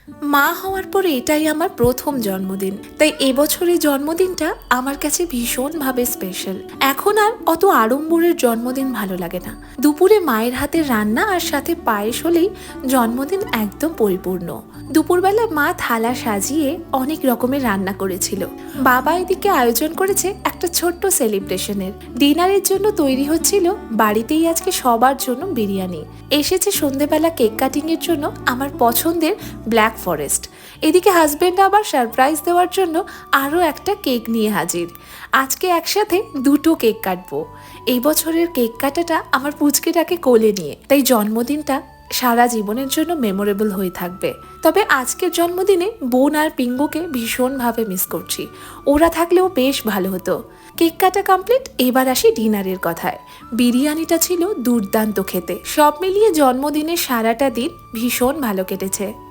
মা হওয়ার পরে এটাই আমার প্রথম জন্মদিন, তাই এবছরের জন্মদিনটা আমার কাছে ভীষণভাবে স্পেশাল। এখন আর অত আড়ম্বরের জন্মদিন ভালো লাগে না। দুপুরে মায়ের হাতের রান্না আর সাথে পায়েস হলেই জন্মদিন একদম পরিপূর্ণ। দুপুরবেলা মা থালা সাজিয়ে অনেক রকমের রান্না করেছিল। বাবা এদিকে আয়োজন করেছে একটা ছোট্ট সেলিব্রেশনের। ডিনারের জন্য তৈরি হচ্ছিল বাড়িতেই আজকে সবার জন্য বিরিয়ানি। এসেছে সন্ধেবেলা কেক কাটিং এর জন্য আমার পছন্দের ব্ল্যাক ফরেস্ট। এদিকে হাজবেন্ড আবার সারপ্রাইজ দেওয়ার জন্য আরও একটা কেক নিয়ে হাজির। আজকে একসাথে দুটো কেক কাটবো। এই বছরের কেক কাটাটা আমার পুচকেটাকে কোলে নিয়ে, তাই জন্মদিনটা সারা জীবনের জন্য মেমোরেবল হয়ে থাকবে। তবে আজকের জন্মদিনে বোন আর পিঙ্গুকে ভীষণভাবে মিস করছি। ওরা থাকলেও বেশ ভালো হতো। কেক কাটা কমপ্লিট, এবার আসি ডিনারের কথায়। বিরিয়ানিটা ছিল দুর্দান্ত খেতে। সব মিলিয়ে জন্মদিনের সারাটা দিন ভীষণ ভালো কেটেছে।